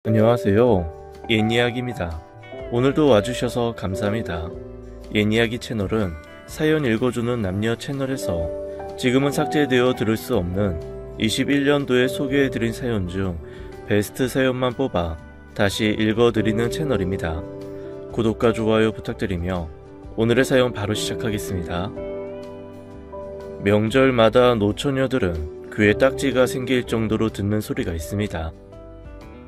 안녕하세요. 옛이야기입니다. 오늘도 와주셔서 감사합니다. 옛이야기 채널은 사연 읽어주는 남녀 채널에서 지금은 삭제되어 들을 수 없는 21년도에 소개해드린 사연 중 베스트 사연만 뽑아 다시 읽어드리는 채널입니다. 구독과 좋아요 부탁드리며 오늘의 사연 바로 시작하겠습니다. 명절마다 노처녀들은 귀에 딱지가 생길 정도로 듣는 소리가 있습니다.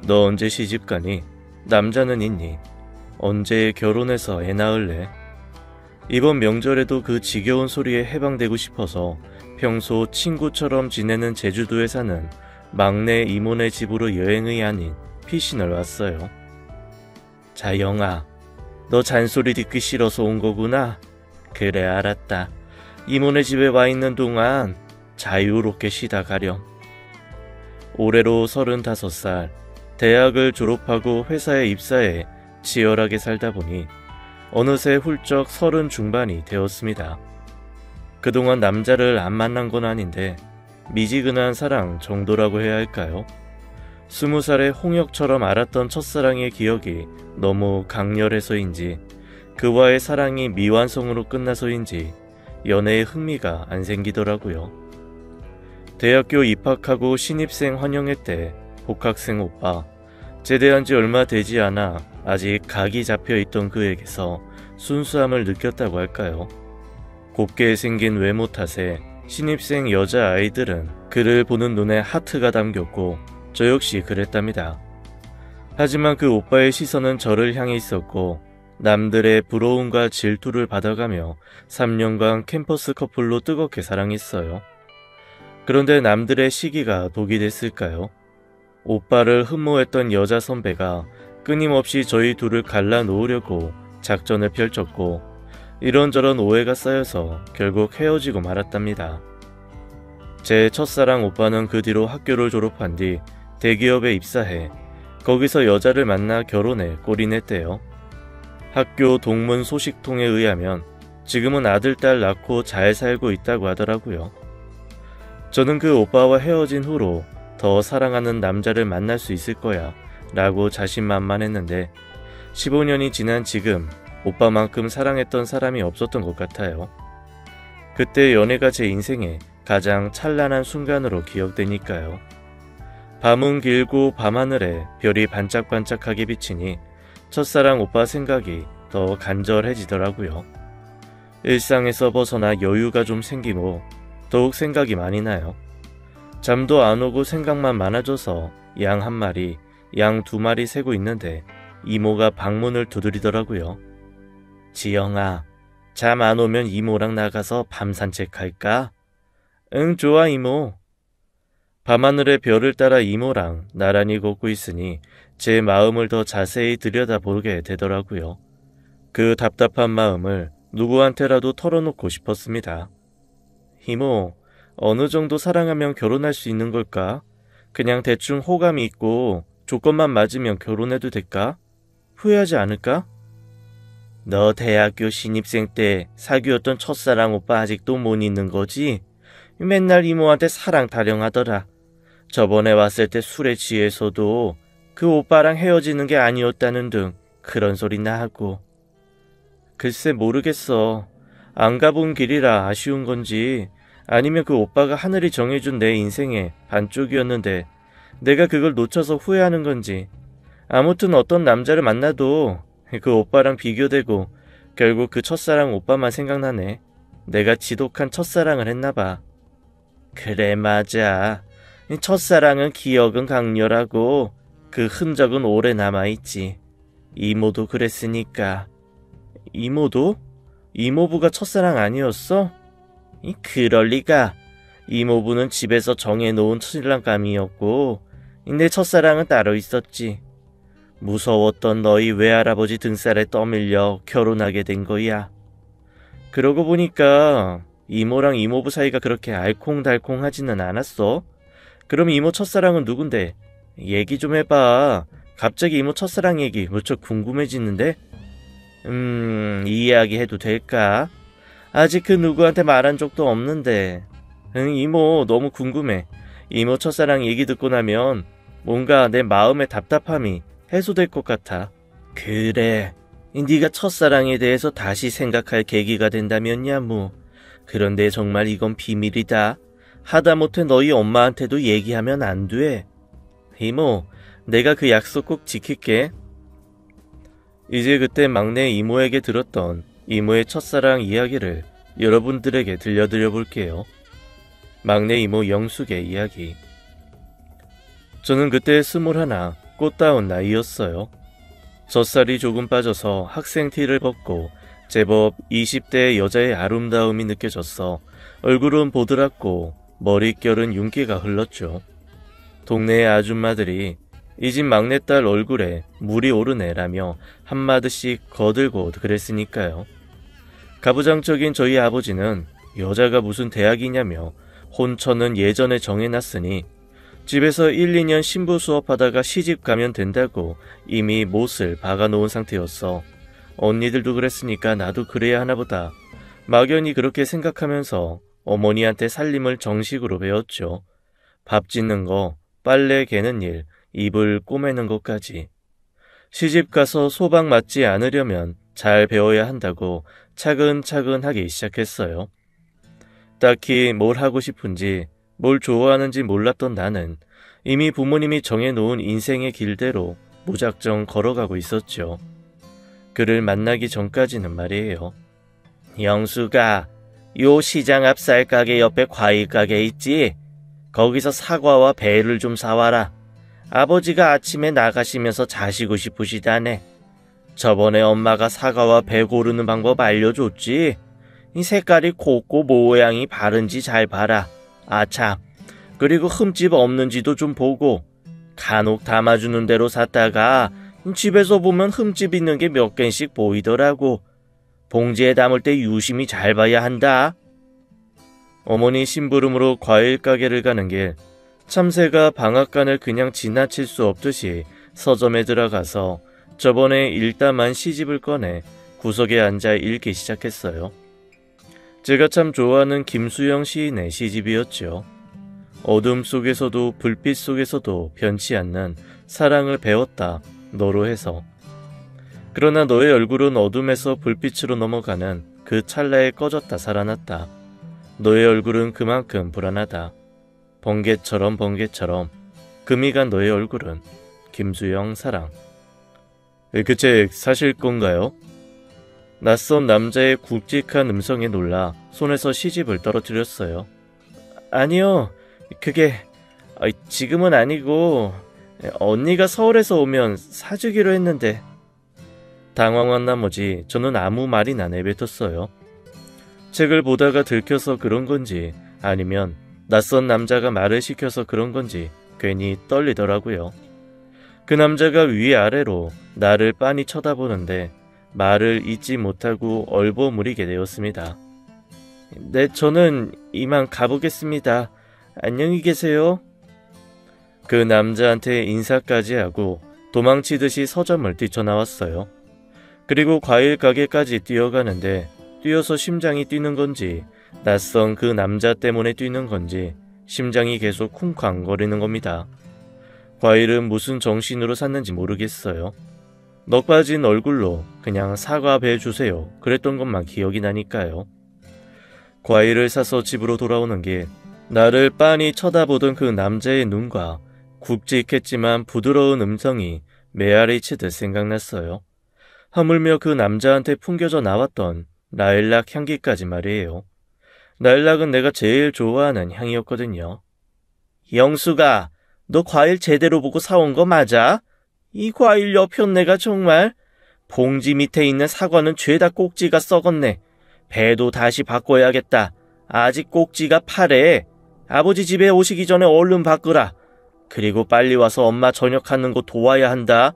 너 언제 시집가니? 남자는 있니? 언제 결혼해서 애 낳을래? 이번 명절에도 그 지겨운 소리에 해방되고 싶어서 평소 친구처럼 지내는 제주도에 사는 막내 이모네 집으로 여행이 아닌 피신을 왔어요. 자, 영아, 너 잔소리 듣기 싫어서 온 거구나? 그래, 알았다. 이모네 집에 와 있는 동안 자유롭게 쉬다 가렴. 올해로 35살. 대학을 졸업하고 회사에 입사해 치열하게 살다 보니 어느새 훌쩍 30 중반이 되었습니다. 그동안 남자를 안 만난 건 아닌데 미지근한 사랑 정도라고 해야 할까요? 20살에 홍역처럼 알았던 첫사랑의 기억이 너무 강렬해서인지 그와의 사랑이 미완성으로 끝나서인지 연애에 흥미가 안 생기더라고요. 대학교 입학하고 신입생 환영회 때 복학생 오빠, 제대한 지 얼마 되지 않아 아직 각이 잡혀있던 그에게서 순수함을 느꼈다고 할까요? 곱게 생긴 외모 탓에 신입생 여자아이들은 그를 보는 눈에 하트가 담겼고 저 역시 그랬답니다. 하지만 그 오빠의 시선은 저를 향해 있었고 남들의 부러움과 질투를 받아가며 3년간 캠퍼스 커플로 뜨겁게 사랑했어요. 그런데 남들의 시기가 독이 됐을까요? 오빠를 흠모했던 여자 선배가 끊임없이 저희 둘을 갈라놓으려고 작전을 펼쳤고 이런저런 오해가 쌓여서 결국 헤어지고 말았답니다. 제 첫사랑 오빠는 그 뒤로 학교를 졸업한 뒤 대기업에 입사해 거기서 여자를 만나 결혼해 꼴이 냈대요. 학교 동문 소식통에 의하면 지금은 아들, 딸 낳고 잘 살고 있다고 하더라고요. 저는 그 오빠와 헤어진 후로 더 사랑하는 남자를 만날 수 있을 거야 라고 자신만만했는데 15년이 지난 지금 오빠만큼 사랑했던 사람이 없었던 것 같아요. 그때 연애가 제 인생의 가장 찬란한 순간으로 기억되니까요. 밤은 길고 밤하늘에 별이 반짝반짝하게 비치니 첫사랑 오빠 생각이 더 간절해지더라고요. 일상에서 벗어나 여유가 좀 생기고 더욱 생각이 많이 나요. 잠도 안 오고 생각만 많아져서 양 1마리, 양 2마리 새고 있는데 이모가 방문을 두드리더라고요. 지영아, 잠 안 오면 이모랑 나가서 밤 산책할까? 응, 좋아 이모. 밤하늘의 별을 따라 이모랑 나란히 걷고 있으니 제 마음을 더 자세히 들여다보게 되더라고요. 그 답답한 마음을 누구한테라도 털어놓고 싶었습니다. 이모, 어느 정도 사랑하면 결혼할 수 있는 걸까? 그냥 대충 호감이 있고 조건만 맞으면 결혼해도 될까? 후회하지 않을까? 너 대학교 신입생 때 사귀었던 첫사랑 오빠 아직도 못 잊는 거지? 맨날 이모한테 사랑 타령하더라. 저번에 왔을 때 술에 취해서도 그 오빠랑 헤어지는 게 아니었다는 등 그런 소리나 하고. 글쎄 모르겠어. 안 가본 길이라 아쉬운 건지 아니면 그 오빠가 하늘이 정해준 내 인생의 반쪽이었는데 내가 그걸 놓쳐서 후회하는 건지. 아무튼 어떤 남자를 만나도 그 오빠랑 비교되고 결국 그 첫사랑 오빠만 생각나네. 내가 지독한 첫사랑을 했나봐. 그래, 맞아. 첫사랑은 기억은 강렬하고 그 흔적은 오래 남아있지. 이모도 그랬으니까. 이모도? 이모부가 첫사랑 아니었어? 그럴 리가. 이모부는 집에서 정해놓은 신랑감이었고 내 첫사랑은 따로 있었지. 무서웠던 너희 외할아버지 등살에 떠밀려 결혼하게 된 거야. 그러고 보니까 이모랑 이모부 사이가 그렇게 알콩달콩하지는 않았어. 그럼 이모 첫사랑은 누군데? 얘기 좀 해봐. 갑자기 이모 첫사랑 얘기 무척 궁금해지는데? 이야기 해도 될까? 아직 그 누구한테 말한 적도 없는데. 이모 너무 궁금해. 이모 첫사랑 얘기 듣고 나면 뭔가 내 마음의 답답함이 해소될 것 같아. 그래, 네가 첫사랑에 대해서 다시 생각할 계기가 된다면야 뭐. 그런데 정말 이건 비밀이다. 하다못해 너희 엄마한테도 얘기하면 안 돼. 이모, 내가 그 약속 꼭 지킬게. 이제 그때 막내 이모에게 들었던 이모의 첫사랑 이야기를 여러분들에게 들려드려 볼게요. 막내 이모 영숙의 이야기. 저는 그때 21, 꽃다운 나이였어요. 젖살이 조금 빠져서 학생 티를 벗고 제법 20대 여자의 아름다움이 느껴졌어. 얼굴은 보드랍고 머릿결은 윤기가 흘렀죠. 동네의 아줌마들이 이 집 막내딸 얼굴에 물이 오르네라며 한마디씩 거들고 그랬으니까요. 가부장적인 저희 아버지는 여자가 무슨 대학이냐며 혼처는 예전에 정해놨으니 집에서 1, 2년 신부 수업하다가 시집 가면 된다고 이미 못을 박아놓은 상태였어. 언니들도 그랬으니까 나도 그래야 하나보다. 막연히 그렇게 생각하면서 어머니한테 살림을 정식으로 배웠죠. 밥 짓는 거, 빨래 개는 일, 이불 꼬매는 것까지. 시집 가서 소방 맞지 않으려면 잘 배워야 한다고 차근차근 하기 시작했어요. 딱히 뭘 하고 싶은지 뭘 좋아하는지 몰랐던 나는 이미 부모님이 정해놓은 인생의 길대로 무작정 걸어가고 있었죠. 그를 만나기 전까지는 말이에요. 영수가, 요 시장 앞 쌀가게 옆에 과일 가게 있지? 거기서 사과와 배를 좀 사와라. 아버지가 아침에 나가시면서 자시고 싶으시다네. 저번에 엄마가 사과와 배 고르는 방법 알려줬지? 이 색깔이 곱고 모양이 바른지 잘 봐라. 아참, 그리고 흠집 없는지도 좀 보고. 간혹 담아주는 대로 샀다가 집에서 보면 흠집 있는 게 몇 개씩 보이더라고. 봉지에 담을 때 유심히 잘 봐야 한다. 어머니 심부름으로 과일 가게를 가는 길, 참새가 방앗간을 그냥 지나칠 수 없듯이 서점에 들어가서 저번에 읽다만 시집을 꺼내 구석에 앉아 읽기 시작했어요. 제가 참 좋아하는 김수영 시인의 시집이었죠. 어둠 속에서도 불빛 속에서도 변치 않는 사랑을 배웠다, 너로 해서. 그러나 너의 얼굴은 어둠에서 불빛으로 넘어가는 그 찰나에 꺼졌다 살아났다. 너의 얼굴은 그만큼 불안하다. 번개처럼 금이 간 너의 얼굴은. 김수영 사랑. 그 책 사실 건가요? 낯선 남자의 굵직한 음성에 놀라 손에서 시집을 떨어뜨렸어요. 아니요, 그게 지금은 아니고 언니가 서울에서 오면 사주기로 했는데. 당황한 나머지 저는 아무 말이나 내뱉었어요. 책을 보다가 들켜서 그런 건지 아니면 낯선 남자가 말을 시켜서 그런 건지 괜히 떨리더라고요. 그 남자가 위아래로 나를 빤히 쳐다보는데 말을 잇지 못하고 얼버무리게 되었습니다. 네, 저는 이만 가보겠습니다. 안녕히 계세요. 그 남자한테 인사까지 하고 도망치듯이 서점을 뛰쳐나왔어요. 그리고 과일 가게까지 뛰어가는데 뛰어서 심장이 뛰는 건지 낯선 그 남자 때문에 뛰는 건지 심장이 계속 쿵쾅거리는 겁니다. 과일은 무슨 정신으로 샀는지 모르겠어요. 넋 빠진 얼굴로 그냥 사과 배 주세요 그랬던 것만 기억이 나니까요. 과일을 사서 집으로 돌아오는 길, 나를 빤히 쳐다보던 그 남자의 눈과 굵직했지만 부드러운 음성이 메아리 치듯 생각났어요. 하물며 그 남자한테 풍겨져 나왔던 라일락 향기까지 말이에요. 라일락은 내가 제일 좋아하는 향이었거든요. 영수가, 너 과일 제대로 보고 사온 거 맞아? 이 과일 여편네가 정말. 봉지 밑에 있는 사과는 죄다 꼭지가 썩었네. 배도 다시 바꿔야겠다. 아직 꼭지가 파래. 아버지 집에 오시기 전에 얼른 바꾸라. 그리고 빨리 와서 엄마 저녁하는 거 도와야 한다.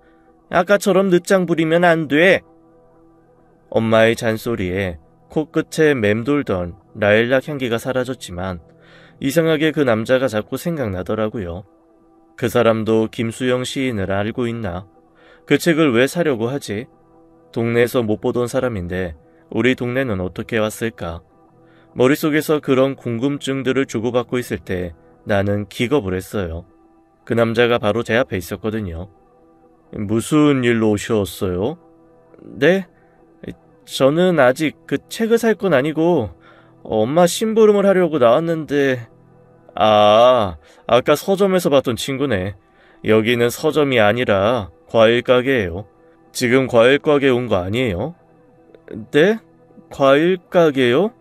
아까처럼 늦장 부리면 안 돼. 엄마의 잔소리에 코끝에 맴돌던 라일락 향기가 사라졌지만 이상하게 그 남자가 자꾸 생각나더라고요. 그 사람도 김수영 시인을 알고 있나? 그 책을 왜 사려고 하지? 동네에서 못 보던 사람인데 우리 동네는 어떻게 왔을까? 머릿속에서 그런 궁금증들을 주고받고 있을 때 나는 기겁을 했어요. 그 남자가 바로 제 앞에 있었거든요. 무슨 일로 오셨어요? 네? 저는 아직 그 책을 살 건 아니고 엄마 심부름을 하려고 나왔는데 아까 서점에서 봤던 친구네. 여기는 서점이 아니라 과일 가게예요. 지금 과일 가게 온 거 아니에요? 네? 과일 가게요?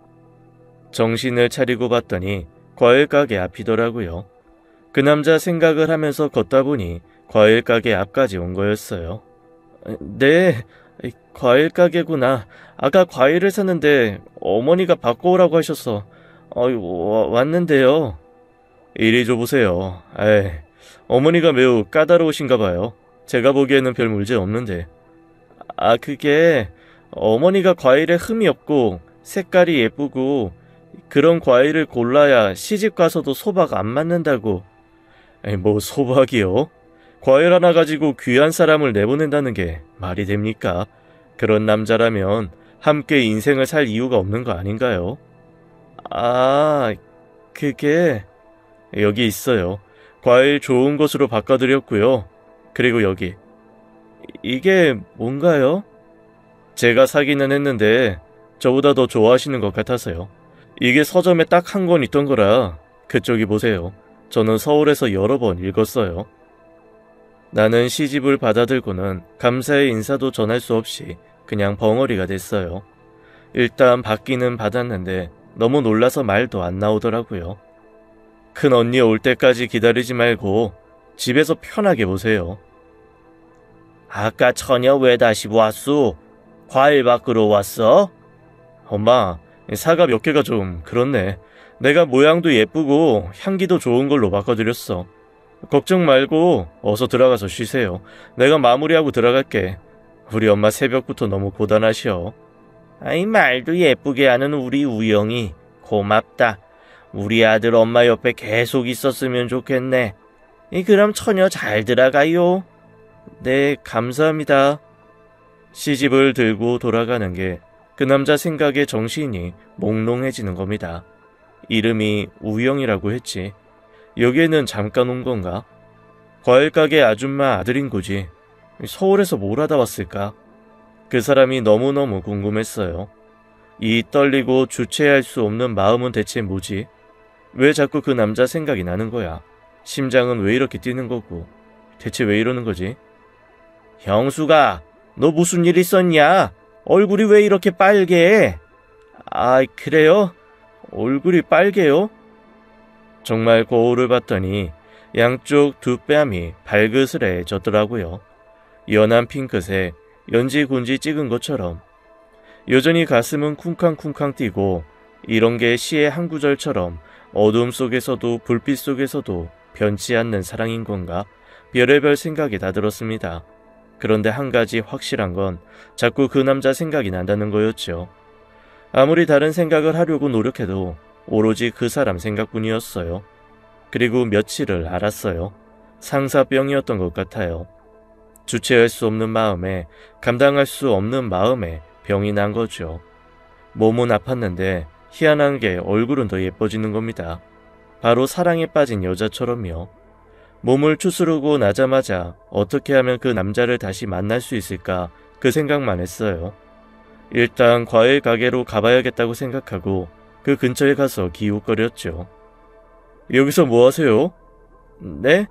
정신을 차리고 봤더니 과일 가게 앞이더라고요. 그 남자 생각을 하면서 걷다 보니 과일 가게 앞까지 온 거였어요. 네, 과일 가게구나. 아까 과일을 샀는데 어머니가 바꿔오라고 하셔서 왔는데요. 이리 줘보세요. 어머니가 매우 까다로우신가 봐요. 제가 보기에는 별 문제 없는데. 그게 어머니가 과일에 흠이 없고 색깔이 예쁘고 그런 과일을 골라야 시집 가서도 소박 안 맞는다고. 뭐 소박이요? 과일 하나 가지고 귀한 사람을 내보낸다는 게 말이 됩니까? 그런 남자라면 함께 인생을 살 이유가 없는 거 아닌가요? 그게 여기 있어요. 과일 좋은 것으로 바꿔드렸고요. 그리고 여기. 이게 뭔가요? 제가 사기는 했는데 저보다 더 좋아하시는 것 같아서요. 이게 서점에 딱 한 권 있던 거라 그쪽이 보세요. 저는 서울에서 여러 번 읽었어요. 나는 시집을 받아들고는 감사의 인사도 전할 수 없이 그냥 벙어리가 됐어요. 일단 받기는 받았는데 너무 놀라서 말도 안 나오더라고요. 큰 언니 올 때까지 기다리지 말고 집에서 편하게 보세요. 아까 처녀 왜 다시 왔소? 과일 밖으로 왔어? 엄마, 사과 몇 개가 좀 그렇네. 내가 모양도 예쁘고 향기도 좋은 걸로 바꿔드렸어. 걱정 말고 어서 들어가서 쉬세요. 내가 마무리하고 들어갈게. 우리 엄마 새벽부터 너무 고단하셔. 말도 예쁘게 하는 우리 우영이 고맙다. 우리 아들 엄마 옆에 계속 있었으면 좋겠네. 그럼 처녀 잘 들어가요. 네, 감사합니다. 시집을 들고 돌아가는 게 그 남자 생각에 정신이 몽롱해지는 겁니다. 이름이 우영이라고 했지. 여기에는 잠깐 온 건가? 과일가게 아줌마 아들인 거지. 서울에서 뭘 하다 왔을까? 그 사람이 너무너무 궁금했어요. 이 떨리고 주체할 수 없는 마음은 대체 뭐지? 왜 자꾸 그 남자 생각이 나는 거야? 심장은 왜 이렇게 뛰는 거고? 대체 왜 이러는 거지? 형수가, 너 무슨 일 있었냐? 얼굴이 왜 이렇게 빨개? 그래요? 얼굴이 빨개요? 정말 거울을 봤더니 양쪽 두 뺨이 발그스레졌더라고요. 연한 핑크색, 연지곤지 찍은 것처럼. 여전히 가슴은 쿵쾅쿵쾅 뛰고 이런 게 시의 한 구절처럼 어둠 속에서도 불빛 속에서도 변치 않는 사랑인 건가? 별의별 생각이 다 들었습니다. 그런데 한 가지 확실한 건 자꾸 그 남자 생각이 난다는 거였죠. 아무리 다른 생각을 하려고 노력해도 오로지 그 사람 생각뿐이었어요. 그리고 며칠을 알았어요. 상사병이었던 것 같아요. 주체할 수 없는 마음에, 감당할 수 없는 마음에 병이 난 거죠. 몸은 아팠는데 희한한 게 얼굴은 더 예뻐지는 겁니다. 바로 사랑에 빠진 여자처럼요. 몸을 추스르고 나자마자 어떻게 하면 그 남자를 다시 만날 수 있을까 그 생각만 했어요. 일단 과일 가게로 가봐야겠다고 생각하고 그 근처에 가서 기웃거렸죠. 여기서 뭐 하세요? 네?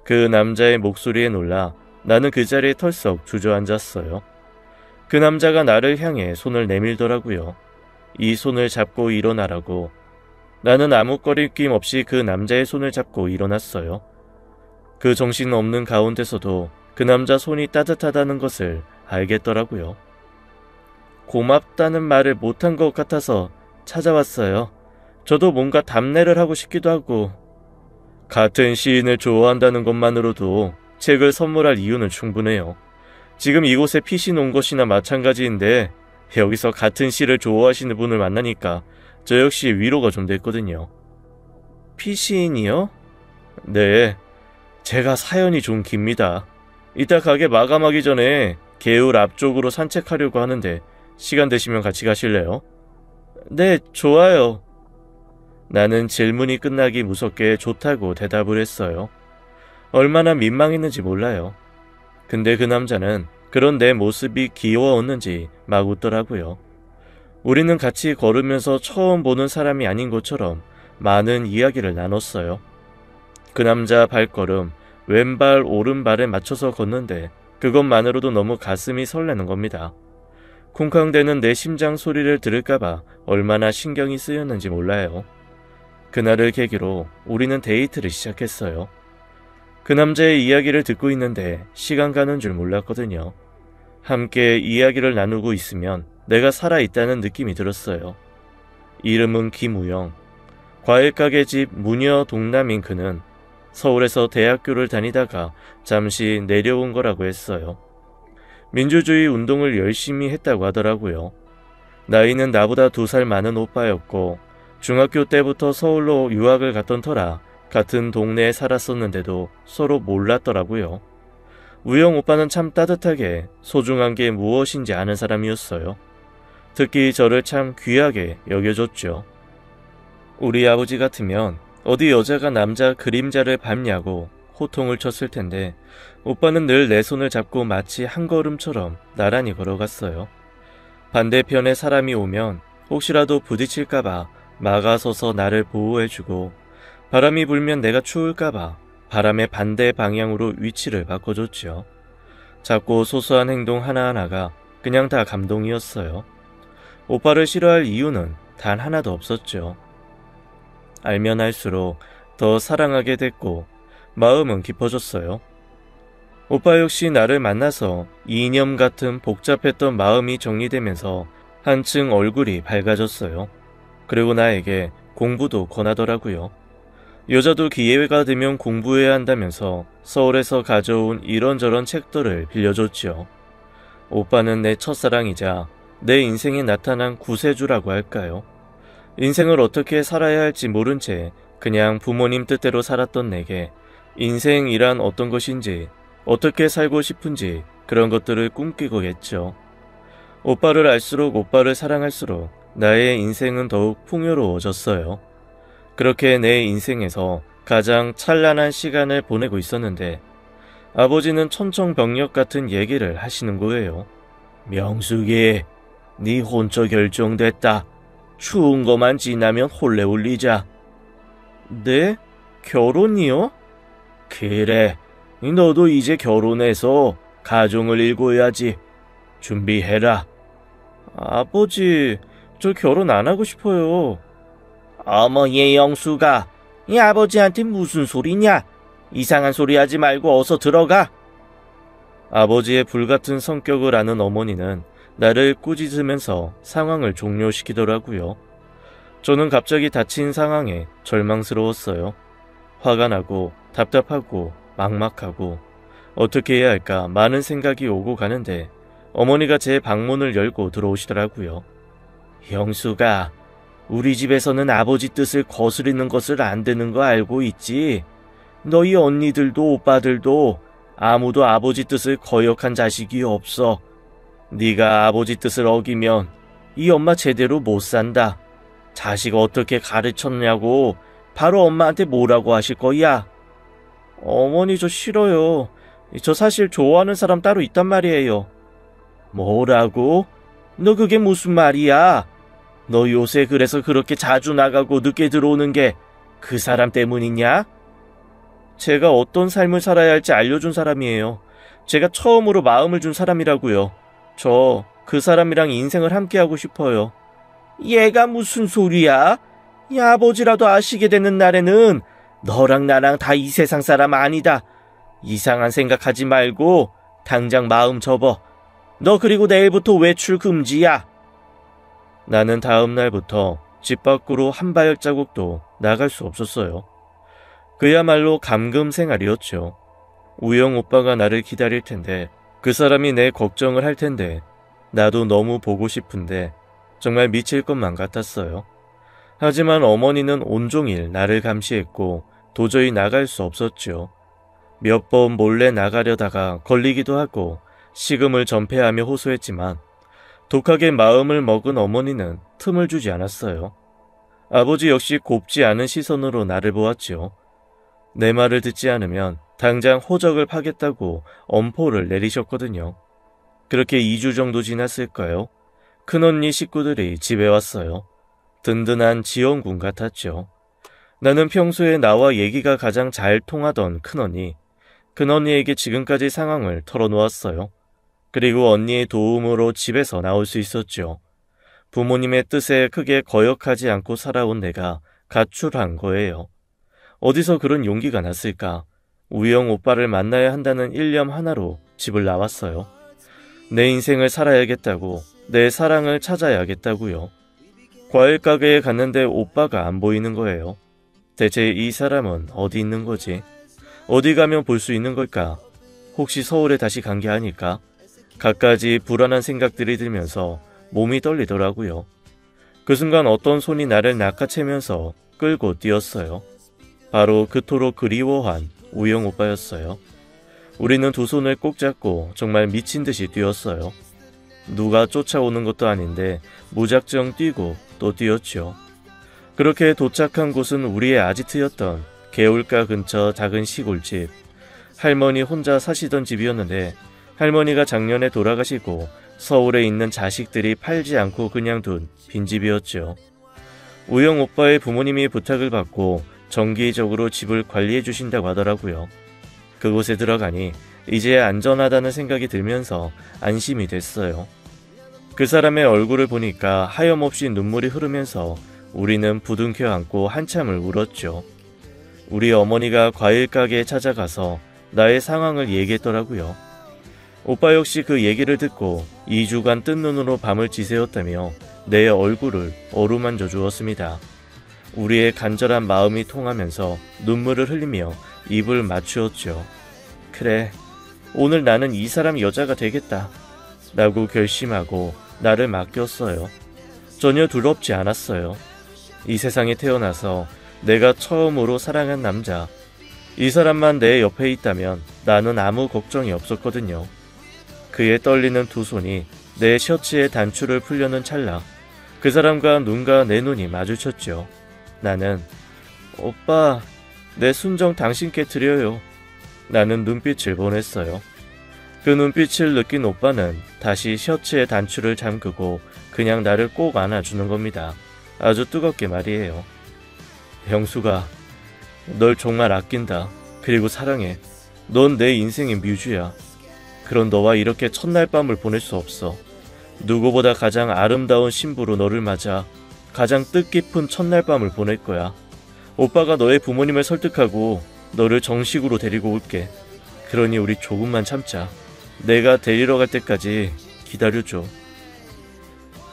그 남자의 목소리에 놀라 나는 그 자리에 털썩 주저앉았어요. 그 남자가 나를 향해 손을 내밀더라고요. 이 손을 잡고 일어나라고. 나는 아무 꺼리낌 없이 그 남자의 손을 잡고 일어났어요. 그 정신없는 가운데서도 그 남자 손이 따뜻하다는 것을 알겠더라고요. 고맙다는 말을 못한 것 같아서 찾아왔어요. 저도 뭔가 답례를 하고 싶기도 하고. 같은 시인을 좋아한다는 것만으로도 책을 선물할 이유는 충분해요. 지금 이곳에 피신 온 것이나 마찬가지인데 여기서 같은 시를 좋아하시는 분을 만나니까 저 역시 위로가 좀 됐거든요. 피시인이요? 네, 제가 사연이 좀 깁니다. 이따 가게 마감하기 전에 개울 앞쪽으로 산책하려고 하는데 시간 되시면 같이 가실래요? 네, 좋아요. 나는 질문이 끝나기 무섭게 좋다고 대답을 했어요. 얼마나 민망했는지 몰라요. 근데 그 남자는 그런 내 모습이 귀여웠는지 막 웃더라고요. 우리는 같이 걸으면서 처음 보는 사람이 아닌 것처럼 많은 이야기를 나눴어요. 그 남자 발걸음, 왼발 오른발에 맞춰서 걷는데 그것만으로도 너무 가슴이 설레는 겁니다. 쿵쾅대는 내 심장 소리를 들을까봐 얼마나 신경이 쓰였는지 몰라요. 그날을 계기로 우리는 데이트를 시작했어요. 그 남자의 이야기를 듣고 있는데 시간 가는 줄 몰랐거든요. 함께 이야기를 나누고 있으면 내가 살아있다는 느낌이 들었어요. 이름은 김우영. 과일가게 집 무녀 동남인 그는 서울에서 대학교를 다니다가 잠시 내려온 거라고 했어요. 민주주의 운동을 열심히 했다고 하더라고요. 나이는 나보다 2살 많은 오빠였고 중학교 때부터 서울로 유학을 갔던 터라 같은 동네에 살았었는데도 서로 몰랐더라고요. 우영 오빠는 참 따뜻하게 소중한 게 무엇인지 아는 사람이었어요. 특히 저를 참 귀하게 여겨줬죠. 우리 아버지 같으면 어디 여자가 남자 그림자를 밟냐고 호통을 쳤을 텐데 오빠는 늘 내 손을 잡고 마치 한 걸음처럼 나란히 걸어갔어요. 반대편에 사람이 오면 혹시라도 부딪힐까봐 막아서서 나를 보호해주고 바람이 불면 내가 추울까봐 바람의 반대 방향으로 위치를 바꿔줬죠. 작고 소소한 행동 하나하나가 그냥 다 감동이었어요. 오빠를 싫어할 이유는 단 하나도 없었죠. 알면 알수록 더 사랑하게 됐고 마음은 깊어졌어요. 오빠 역시 나를 만나서 이념 같은 복잡했던 마음이 정리되면서 한층 얼굴이 밝아졌어요. 그리고 나에게 공부도 권하더라고요. 여자도 기회가 되면 공부해야 한다면서 서울에서 가져온 이런저런 책들을 빌려줬죠. 오빠는 내 첫사랑이자 내 인생에 나타난 구세주라고 할까요? 인생을 어떻게 살아야 할지 모른 채 그냥 부모님 뜻대로 살았던 내게 인생이란 어떤 것인지, 어떻게 살고 싶은지 그런 것들을 꿈꾸고겠죠. 오빠를 알수록 오빠를 사랑할수록 나의 인생은 더욱 풍요로워졌어요. 그렇게 내 인생에서 가장 찬란한 시간을 보내고 있었는데 아버지는 천청병력 같은 얘기를 하시는 거예요. 명숙이, 네 혼처 결정됐다. 추운 거만 지나면 홀레 울리자. 네? 결혼이요? 그래, 너도 이제 결혼해서 가정을 일궈야지. 준비해라. 아버지, 저 결혼 안 하고 싶어요. 어머, 얘 영수가, 이 아버지한테 무슨 소리냐? 이상한 소리 하지 말고 어서 들어가. 아버지의 불같은 성격을 아는 어머니는 나를 꾸짖으면서 상황을 종료시키더라고요. 저는 갑자기 닥친 상황에 절망스러웠어요. 화가 나고 답답하고 막막하고 어떻게 해야 할까 많은 생각이 오고 가는데 어머니가 제 방문을 열고 들어오시더라고요. 영수가, 우리 집에서는 아버지 뜻을 거스르는 것을 안 되는 거 알고 있지? 너희 언니들도 오빠들도 아무도 아버지 뜻을 거역한 자식이 없어. 네가 아버지 뜻을 어기면 이 엄마 제대로 못 산다. 자식 어떻게 가르쳤냐고 바로 엄마한테 뭐라고 하실 거야? 어머니, 저 싫어요. 저 사실 좋아하는 사람 따로 있단 말이에요. 뭐라고? 너 그게 무슨 말이야? 너 요새 그래서 그렇게 자주 나가고 늦게 들어오는 게 그 사람 때문이냐? 제가 어떤 삶을 살아야 할지 알려준 사람이에요. 제가 처음으로 마음을 준 사람이라고요. 저 그 사람이랑 인생을 함께하고 싶어요. 얘가 무슨 소리야? 이 아버지라도 아시게 되는 날에는 너랑 나랑 다 이 세상 사람 아니다. 이상한 생각하지 말고 당장 마음 접어. 너 그리고 내일부터 외출 금지야. 나는 다음 날부터 집 밖으로 한 발자국도 나갈 수 없었어요. 그야말로 감금 생활이었죠. 우영 오빠가 나를 기다릴 텐데 그 사람이 내 걱정을 할 텐데 나도 너무 보고 싶은데 정말 미칠 것만 같았어요. 하지만 어머니는 온종일 나를 감시했고 도저히 나갈 수 없었죠. 몇 번 몰래 나가려다가 걸리기도 하고 식음을 전폐하며 호소했지만 독하게 마음을 먹은 어머니는 틈을 주지 않았어요. 아버지 역시 곱지 않은 시선으로 나를 보았지요. 내 말을 듣지 않으면 당장 호적을 파겠다고 엄포를 내리셨거든요. 그렇게 2주 정도 지났을까요? 큰언니 식구들이 집에 왔어요. 든든한 지원군 같았죠. 나는 평소에 나와 얘기가 가장 잘 통하던 큰언니에게 지금까지 상황을 털어놓았어요. 그리고 언니의 도움으로 집에서 나올 수 있었죠. 부모님의 뜻에 크게 거역하지 않고 살아온 내가 가출한 거예요. 어디서 그런 용기가 났을까? 우영 오빠를 만나야 한다는 일념 하나로 집을 나왔어요. 내 인생을 살아야겠다고, 내 사랑을 찾아야겠다고요. 과일 가게에 갔는데 오빠가 안 보이는 거예요. 대체 이 사람은 어디 있는 거지? 어디 가면 볼 수 있는 걸까? 혹시 서울에 다시 간 게 아닐까? 갖가지 불안한 생각들이 들면서 몸이 떨리더라고요. 그 순간 어떤 손이 나를 낚아채면서 끌고 뛰었어요. 바로 그토록 그리워한 우영 오빠였어요. 우리는 두 손을 꼭 잡고 정말 미친 듯이 뛰었어요. 누가 쫓아오는 것도 아닌데 무작정 뛰고 또 뛰었죠. 그렇게 도착한 곳은 우리의 아지트였던 개울가 근처 작은 시골집. 할머니 혼자 사시던 집이었는데 할머니가 작년에 돌아가시고 서울에 있는 자식들이 팔지 않고 그냥 둔 빈집이었죠. 우영 오빠의 부모님이 부탁을 받고 정기적으로 집을 관리해 주신다고 하더라고요. 그곳에 들어가니 이제 안전하다는 생각이 들면서 안심이 됐어요. 그 사람의 얼굴을 보니까 하염없이 눈물이 흐르면서 우리는 부둥켜 안고 한참을 울었죠. 우리 어머니가 과일 가게에 찾아가서 나의 상황을 얘기했더라고요. 오빠 역시 그 얘기를 듣고 2주간 뜬 눈으로 밤을 지새웠다며 내 얼굴을 어루만져 주었습니다. 우리의 간절한 마음이 통하면서 눈물을 흘리며 입을 맞추었죠. 그래, 오늘 나는 이 사람 여자가 되겠다 라고 결심하고 나를 맡겼어요. 전혀 두렵지 않았어요. 이 세상에 태어나서 내가 처음으로 사랑한 남자, 이 사람만 내 옆에 있다면 나는 아무 걱정이 없었거든요. 그의 떨리는 두 손이 내 셔츠의 단추를 풀려는 찰나 그 사람과 눈과 내 눈이 마주쳤죠. 나는 오빠, 내 순정 당신께 드려요 라는 눈빛을 보냈어요. 그 눈빛을 느낀 오빠는 다시 셔츠의 단추를 잠그고 그냥 나를 꼭 안아주는 겁니다. 아주 뜨겁게 말이에요. 영수가, 널 정말 아낀다. 그리고 사랑해. 넌 내 인생의 뮤즈야. 그런 너와 이렇게 첫날 밤을 보낼 수 없어. 누구보다 가장 아름다운 신부로 너를 맞아 가장 뜻깊은 첫날 밤을 보낼 거야. 오빠가 너의 부모님을 설득하고 너를 정식으로 데리고 올게. 그러니 우리 조금만 참자. 내가 데리러 갈 때까지 기다려줘.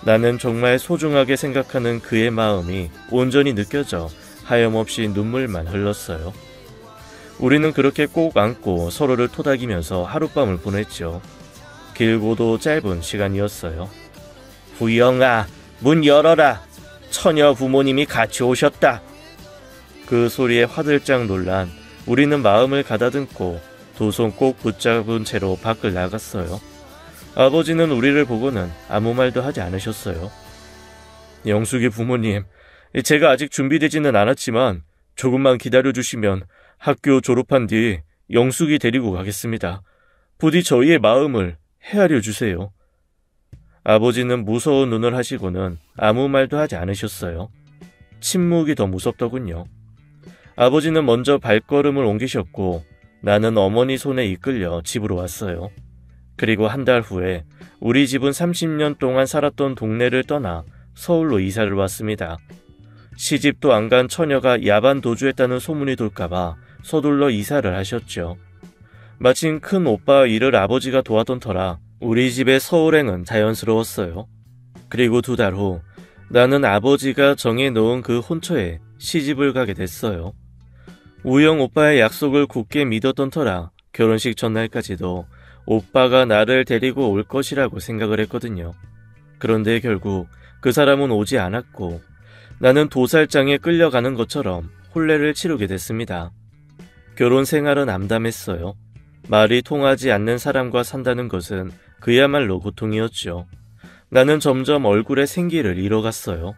나는 정말 소중하게 생각하는 그의 마음이 온전히 느껴져 하염없이 눈물만 흘렀어요. 우리는 그렇게 꼭 안고 서로를 토닥이면서 하룻밤을 보냈죠. 길고도 짧은 시간이었어요. 부영아, 문 열어라. 처녀 부모님이 같이 오셨다. 그 소리에 화들짝 놀란 우리는 마음을 가다듬고 두 손 꼭 붙잡은 채로 밖을 나갔어요. 아버지는 우리를 보고는 아무 말도 하지 않으셨어요. 영숙이 부모님, 제가 아직 준비되지는 않았지만 조금만 기다려주시면 학교 졸업한 뒤 영숙이 데리고 가겠습니다. 부디 저희의 마음을 헤아려 주세요. 아버지는 무서운 눈을 하시고는 아무 말도 하지 않으셨어요. 침묵이 더 무섭더군요. 아버지는 먼저 발걸음을 옮기셨고 나는 어머니 손에 이끌려 집으로 왔어요. 그리고 한 달 후에 우리 집은 30년 동안 살았던 동네를 떠나 서울로 이사를 왔습니다. 시집도 안 간 처녀가 야반 도주했다는 소문이 돌까봐 서둘러 이사를 하셨죠. 마침 큰 오빠 일을 아버지가 도와던 터라 우리 집의 서울행은 자연스러웠어요. 그리고 2달 후 나는 아버지가 정해놓은 그 혼처에 시집을 가게 됐어요. 우영 오빠의 약속을 굳게 믿었던 터라 결혼식 전날까지도 오빠가 나를 데리고 올 것이라고 생각을 했거든요. 그런데 결국 그 사람은 오지 않았고 나는 도살장에 끌려가는 것처럼 혼례를 치르게 됐습니다. 결혼 생활은 암담했어요. 말이 통하지 않는 사람과 산다는 것은 그야말로 고통이었죠. 나는 점점 얼굴에 생기를 잃어갔어요.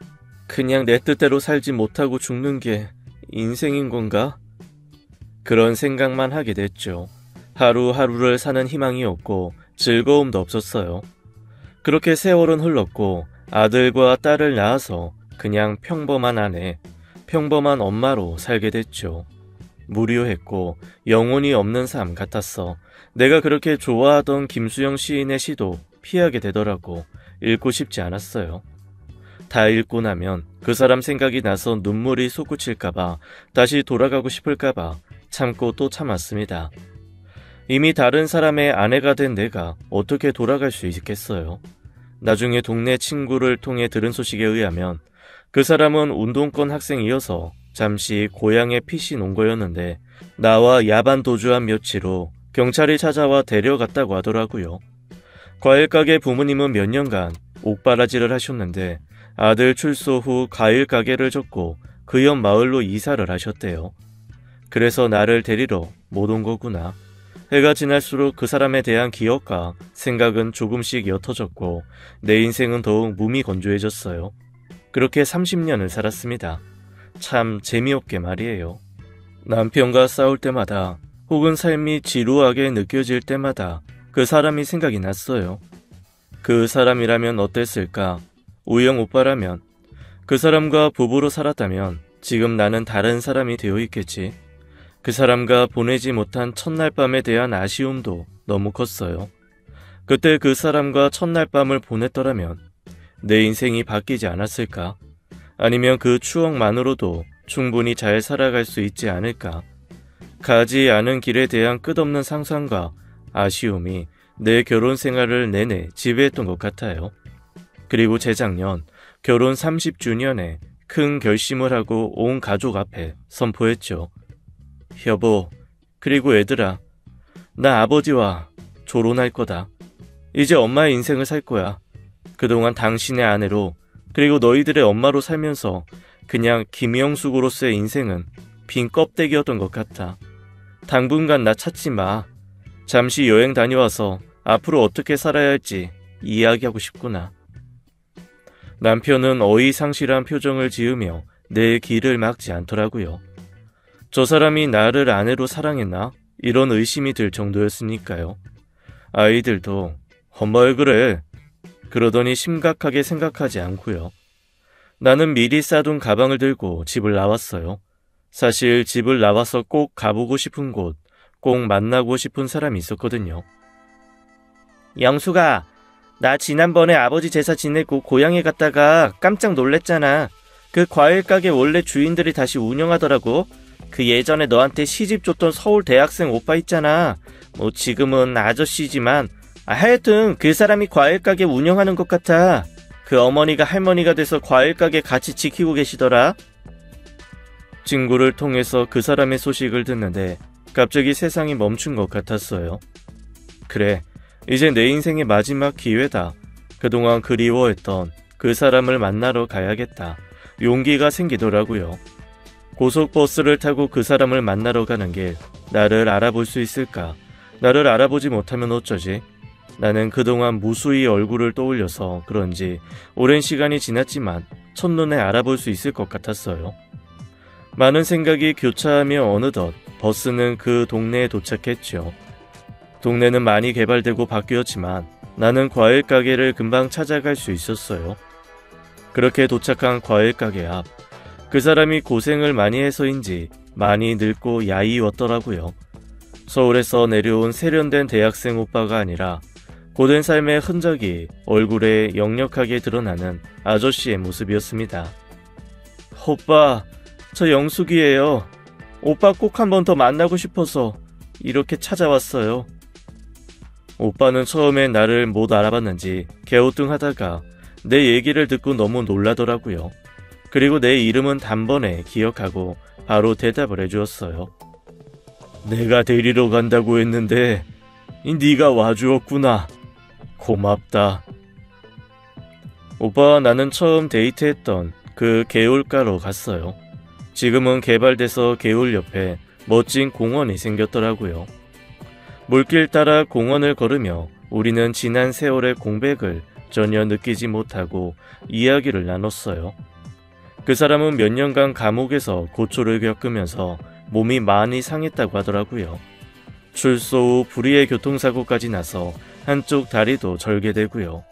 그냥 내 뜻대로 살지 못하고 죽는 게 인생인 건가? 그런 생각만 하게 됐죠. 하루하루를 사는 희망이 없고 즐거움도 없었어요. 그렇게 세월은 흘렀고 아들과 딸을 낳아서 그냥 평범한 아내, 평범한 엄마로 살게 됐죠. 무료했고 영혼이 없는 삶 같았어. 내가 그렇게 좋아하던 김수영 시인의 시도 피하게 되더라고. 읽고 싶지 않았어요. 다 읽고 나면 그 사람 생각이 나서 눈물이 솟구칠까봐, 다시 돌아가고 싶을까봐 참고 또 참았습니다. 이미 다른 사람의 아내가 된 내가 어떻게 돌아갈 수 있겠어요. 나중에 동네 친구를 통해 들은 소식에 의하면 그 사람은 운동권 학생이어서 잠시 고향에 피신 온 거였는데 나와 야반 도주한 며칠 후 경찰이 찾아와 데려갔다고 하더라고요. 과일가게 부모님은 몇 년간 옥바라지를 하셨는데 아들 출소 후 과일 가게를 접고 그 옆 마을로 이사를 하셨대요. 그래서 나를 데리러 못 온 거구나. 해가 지날수록 그 사람에 대한 기억과 생각은 조금씩 옅어졌고 내 인생은 더욱 무미건조해졌어요. 그렇게 30년을 살았습니다. 참 재미없게 말이에요. 남편과 싸울 때마다 혹은 삶이 지루하게 느껴질 때마다 그 사람이 생각이 났어요. 그 사람이라면 어땠을까? 우영 오빠라면, 그 사람과 부부로 살았다면 지금 나는 다른 사람이 되어 있겠지. 그 사람과 보내지 못한 첫날 밤에 대한 아쉬움도 너무 컸어요. 그때 그 사람과 첫날 밤을 보냈더라면 내 인생이 바뀌지 않았을까? 아니면 그 추억만으로도 충분히 잘 살아갈 수 있지 않을까? 가지 않은 길에 대한 끝없는 상상과 아쉬움이 내 결혼 생활을 내내 지배했던 것 같아요. 그리고 재작년 결혼 30주년에 큰 결심을 하고 온 가족 앞에 선포했죠. 여보, 그리고 애들아, 나 아버지와 결혼할 거다. 이제 엄마의 인생을 살 거야. 그동안 당신의 아내로, 그리고 너희들의 엄마로 살면서 그냥 김영숙으로서의 인생은 빈 껍데기였던 것 같아. 당분간 나 찾지 마. 잠시 여행 다녀와서 앞으로 어떻게 살아야 할지 이야기하고 싶구나. 남편은 어이상실한 표정을 지으며 내 길을 막지 않더라고요. 저 사람이 나를 아내로 사랑했나? 이런 의심이 들 정도였으니까요. 아이들도 엄마 왜 그래? 그러더니 심각하게 생각하지 않고요. 나는 미리 싸둔 가방을 들고 집을 나왔어요. 사실 집을 나와서 꼭 가보고 싶은 곳, 꼭 만나고 싶은 사람이 있었거든요. 영수가, 나 지난번에 아버지 제사 지내고 고향에 갔다가 깜짝 놀랬잖아. 그 과일 가게 원래 주인들이 다시 운영하더라고. 그 예전에 너한테 시집 줬던 서울 대학생 오빠 있잖아. 뭐 지금은 아저씨지만 하여튼 그 사람이 과일 가게 운영하는 것 같아. 그 어머니가 할머니가 돼서 과일 가게 같이 지키고 계시더라. 친구를 통해서 그 사람의 소식을 듣는데 갑자기 세상이 멈춘 것 같았어요. 그래, 이제 내 인생의 마지막 기회다. 그동안 그리워했던 그 사람을 만나러 가야겠다. 용기가 생기더라고요. 고속버스를 타고 그 사람을 만나러 가는 길, 나를 알아볼 수 있을까? 나를 알아보지 못하면 어쩌지? 나는 그동안 무수히 얼굴을 떠올려서 그런지 오랜 시간이 지났지만 첫눈에 알아볼 수 있을 것 같았어요. 많은 생각이 교차하며 어느덧 버스는 그 동네에 도착했죠. 동네는 많이 개발되고 바뀌었지만 나는 과일 가게를 금방 찾아갈 수 있었어요. 그렇게 도착한 과일 가게 앞, 그 사람이 고생을 많이 해서인지 많이 늙고 야이웠더라고요. 서울에서 내려온 세련된 대학생 오빠가 아니라 고된 삶의 흔적이 얼굴에 역력하게 드러나는 아저씨의 모습이었습니다. 오빠, 저 영숙이에요. 오빠 꼭 한 번 더 만나고 싶어서 이렇게 찾아왔어요. 오빠는 처음에 나를 못 알아봤는지 갸우뚱하다가 내 얘기를 듣고 너무 놀라더라고요. 그리고 내 이름은 단번에 기억하고 바로 대답을 해주었어요. 내가 데리러 간다고 했는데 네가 와주었구나. 고맙다. 오빠와 나는 처음 데이트했던 그 개울가로 갔어요. 지금은 개발돼서 개울 옆에 멋진 공원이 생겼더라고요. 물길 따라 공원을 걸으며 우리는 지난 세월의 공백을 전혀 느끼지 못하고 이야기를 나눴어요. 그 사람은 몇 년간 감옥에서 고초를 겪으면서 몸이 많이 상했다고 하더라고요. 출소 후 불의의 교통사고까지 나서 한쪽 다리도 절개되고요.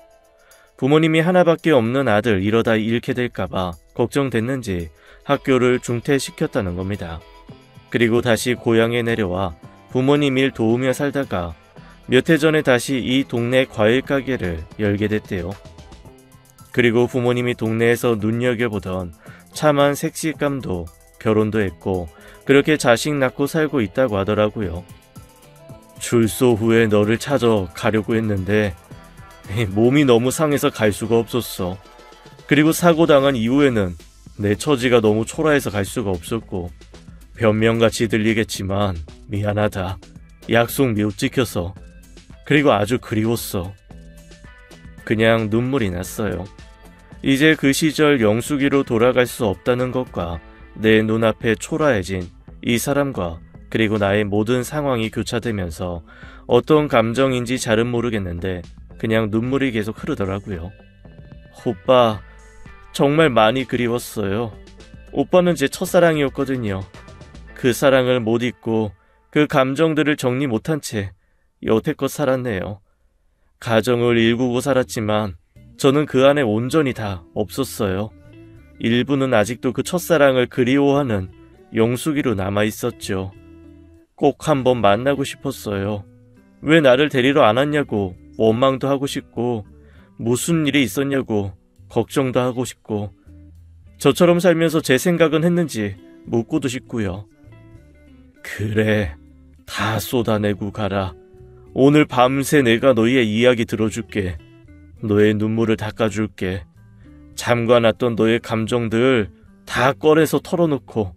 부모님이 하나밖에 없는 아들 이러다 잃게 될까봐 걱정됐는지 학교를 중퇴시켰다는 겁니다. 그리고 다시 고향에 내려와 부모님 일 도우며 살다가 몇 해 전에 다시 이 동네 과일 가게를 열게 됐대요. 그리고 부모님이 동네에서 눈여겨보던 참한 색시감도 결혼도 했고 그렇게 자식 낳고 살고 있다고 하더라고요. 출소 후에 너를 찾아 가려고 했는데 몸이 너무 상해서 갈 수가 없었어. 그리고 사고 당한 이후에는 내 처지가 너무 초라해서 갈 수가 없었고 변명같이 들리겠지만 미안하다. 약속 못 지켜서. 그리고 아주 그리웠어. 그냥 눈물이 났어요. 이제 그 시절 영숙이로 돌아갈 수 없다는 것과 내 눈앞에 초라해진 이 사람과 그리고 나의 모든 상황이 교차되면서 어떤 감정인지 잘은 모르겠는데 그냥 눈물이 계속 흐르더라고요. 오빠 정말 많이 그리웠어요. 오빠는 제 첫사랑이었거든요. 그 사랑을 못 잊고 그 감정들을 정리 못한 채 여태껏 살았네요. 가정을 일구고 살았지만 저는 그 안에 온전히 다 없었어요. 일부는 아직도 그 첫사랑을 그리워하는 영숙이로 남아있었죠. 꼭 한번 만나고 싶었어요. 왜 나를 데리러 안 왔냐고 원망도 하고 싶고 무슨 일이 있었냐고 걱정도 하고 싶고 저처럼 살면서 제 생각은 했는지 묻고도 싶고요. 그래, 다 쏟아내고 가라. 오늘 밤새 내가 너의 이야기 들어줄게. 너의 눈물을 닦아줄게. 잠가놨던 너의 감정들 다 꺼내서 털어놓고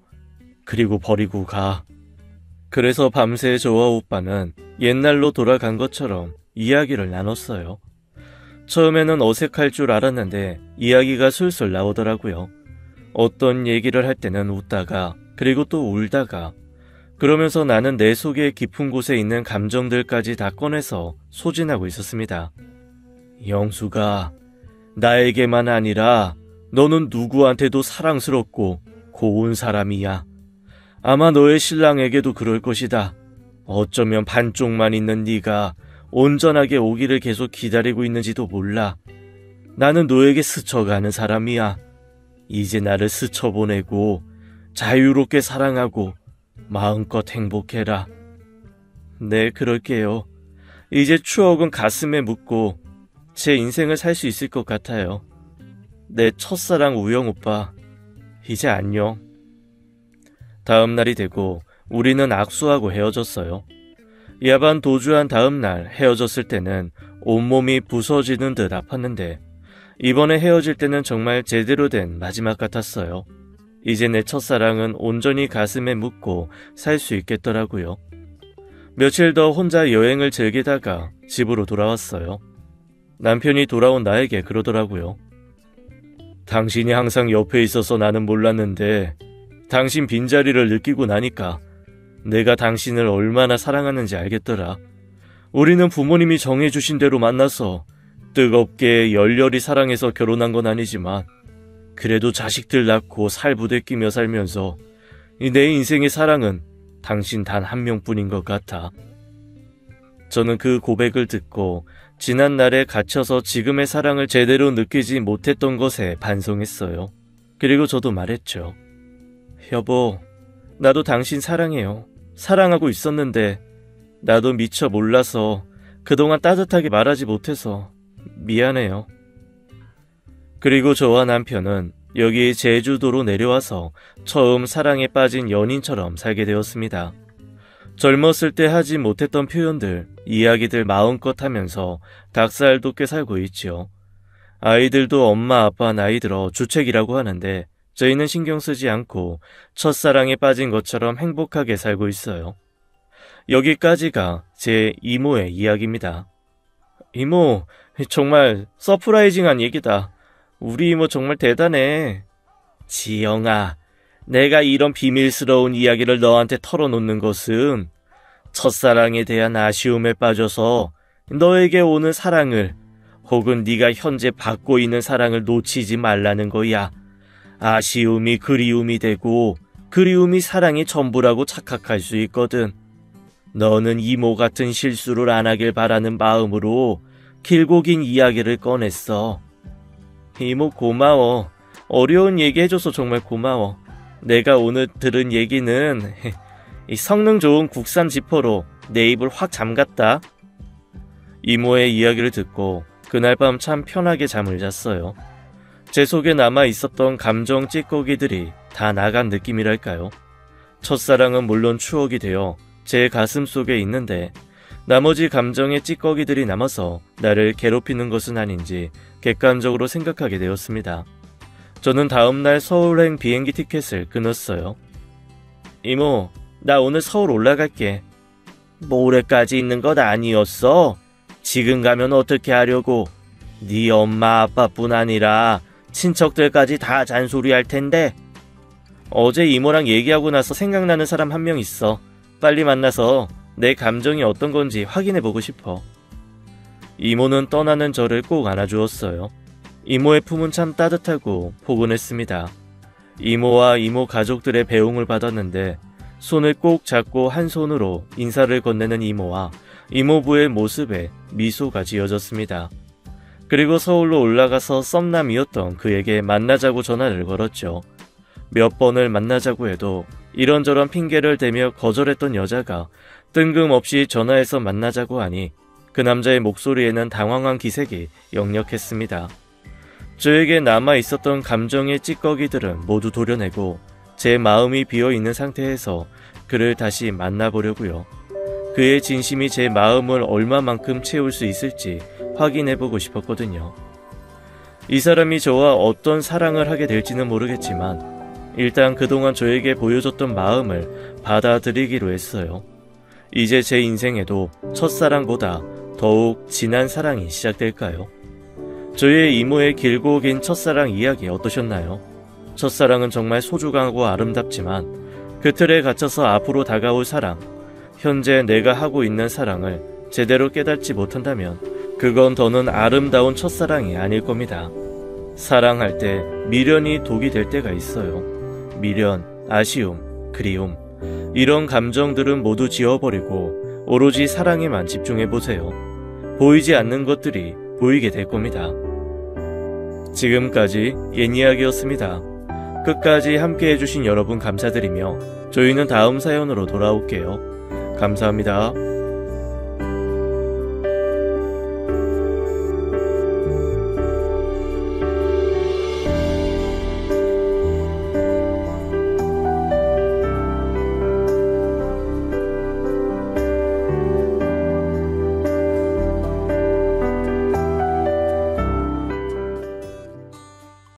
그리고 버리고 가. 그래서 밤새 저와 오빠는 옛날로 돌아간 것처럼 이야기를 나눴어요. 처음에는 어색할 줄 알았는데 이야기가 술술 나오더라고요. 어떤 얘기를 할 때는 웃다가 그리고 또 울다가 그러면서 나는 내 속의 깊은 곳에 있는 감정들까지 다 꺼내서 소진하고 있었습니다. 영수가 나에게만 아니라 너는 누구한테도 사랑스럽고 고운 사람이야. 아마 너의 신랑에게도 그럴 것이다. 어쩌면 반쪽만 있는 네가 온전하게 오기를 계속 기다리고 있는지도 몰라. 나는 너에게 스쳐가는 사람이야. 이제 나를 스쳐보내고 자유롭게 사랑하고 마음껏 행복해라. 네, 그럴게요. 이제 추억은 가슴에 묻고 제 인생을 살 수 있을 것 같아요. 내 첫사랑 우영 오빠, 이제 안녕. 다음 날이 되고 우리는 악수하고 헤어졌어요. 야반 도주한 다음 날 헤어졌을 때는 온몸이 부서지는 듯 아팠는데 이번에 헤어질 때는 정말 제대로 된 마지막 같았어요. 이제 내 첫사랑은 온전히 가슴에 묻고 살 수 있겠더라고요. 며칠 더 혼자 여행을 즐기다가 집으로 돌아왔어요. 남편이 돌아온 나에게 그러더라고요. 당신이 항상 옆에 있어서 나는 몰랐는데 당신 빈자리를 느끼고 나니까 내가 당신을 얼마나 사랑하는지 알겠더라. 우리는 부모님이 정해주신 대로 만나서 뜨겁게 열렬히 사랑해서 결혼한 건 아니지만 그래도 자식들 낳고 살부대 끼며 살면서 내 인생의 사랑은 당신 단 한 명뿐인 것 같아. 저는 그 고백을 듣고 지난 날에 갇혀서 지금의 사랑을 제대로 느끼지 못했던 것에 반성했어요. 그리고 저도 말했죠. 여보, 나도 당신 사랑해요. 사랑하고 있었는데 나도 미처 몰라서 그동안 따뜻하게 말하지 못해서 미안해요. 그리고 저와 남편은 여기 제주도로 내려와서 처음 사랑에 빠진 연인처럼 살게 되었습니다. 젊었을 때 하지 못했던 표현들, 이야기들 마음껏 하면서 닭살 돋게 살고 있지요. 아이들도 엄마 아빠 나이 들어 주책이라고 하는데 저희는 신경 쓰지 않고 첫사랑에 빠진 것처럼 행복하게 살고 있어요. 여기까지가 제 이모의 이야기입니다. 이모, 정말 서프라이징한 얘기다. 우리 이모 정말 대단해. 지영아, 내가 이런 비밀스러운 이야기를 너한테 털어놓는 것은 첫사랑에 대한 아쉬움에 빠져서 너에게 오는 사랑을 혹은 네가 현재 받고 있는 사랑을 놓치지 말라는 거야. 아쉬움이 그리움이 되고 그리움이 사랑이 전부라고 착각할 수 있거든. 너는 이모 같은 실수를 안 하길 바라는 마음으로 길고 긴 이야기를 꺼냈어. 이모 고마워. 어려운 얘기 해줘서 정말 고마워. 내가 오늘 들은 얘기는 이 성능 좋은 국산 지퍼로 내 입을 확 잠갔다. 이모의 이야기를 듣고 그날 밤 참 편하게 잠을 잤어요. 제 속에 남아 있었던 감정 찌꺼기들이 다 나간 느낌이랄까요. 첫사랑은 물론 추억이 되어 제 가슴 속에 있는데 나머지 감정의 찌꺼기들이 남아서 나를 괴롭히는 것은 아닌지 객관적으로 생각하게 되었습니다. 저는 다음날 서울행 비행기 티켓을 끊었어요. 이모, 나 오늘 서울 올라갈게. 모레까지 있는 것 아니었어? 지금 가면 어떻게 하려고? 네 엄마 아빠뿐 아니라 친척들까지 다 잔소리할 텐데. 어제 이모랑 얘기하고 나서 생각나는 사람 한 명 있어. 빨리 만나서 내 감정이 어떤 건지 확인해보고 싶어. 이모는 떠나는 저를 꼭 안아주었어요. 이모의 품은 참 따뜻하고 포근했습니다. 이모와 이모 가족들의 배웅을 받았는데 손을 꼭 잡고 한 손으로 인사를 건네는 이모와 이모부의 모습에 미소가 지어졌습니다. 그리고 서울로 올라가서 썸남이었던 그에게 만나자고 전화를 걸었죠. 몇 번을 만나자고 해도 이런저런 핑계를 대며 거절했던 여자가 뜬금없이 전화해서 만나자고 하니 그 남자의 목소리에는 당황한 기색이 역력했습니다. 저에게 남아있었던 감정의 찌꺼기들은 모두 도려내고 제 마음이 비어있는 상태에서 그를 다시 만나보려고요. 그의 진심이 제 마음을 얼마만큼 채울 수 있을지 확인해보고 싶었거든요. 이 사람이 저와 어떤 사랑을 하게 될지는 모르겠지만 일단 그동안 저에게 보여줬던 마음을 받아들이기로 했어요. 이제 제 인생에도 첫사랑보다 더욱 진한 사랑이 시작될까요? 저의 이모의 길고 긴 첫사랑 이야기 어떠셨나요? 첫사랑은 정말 소중하고 아름답지만 그 틀에 갇혀서 앞으로 다가올 사랑, 현재 내가 하고 있는 사랑을 제대로 깨닫지 못한다면 그건 더는 아름다운 첫사랑이 아닐 겁니다. 사랑할 때 미련이 독이 될 때가 있어요. 미련, 아쉬움, 그리움 이런 감정들은 모두 지워버리고 오로지 사랑에만 집중해보세요. 보이지 않는 것들이 보이게 될 겁니다. 지금까지 옛이야기였습니다. 끝까지 함께 해주신 여러분 감사드리며 저희는 다음 사연으로 돌아올게요. 감사합니다.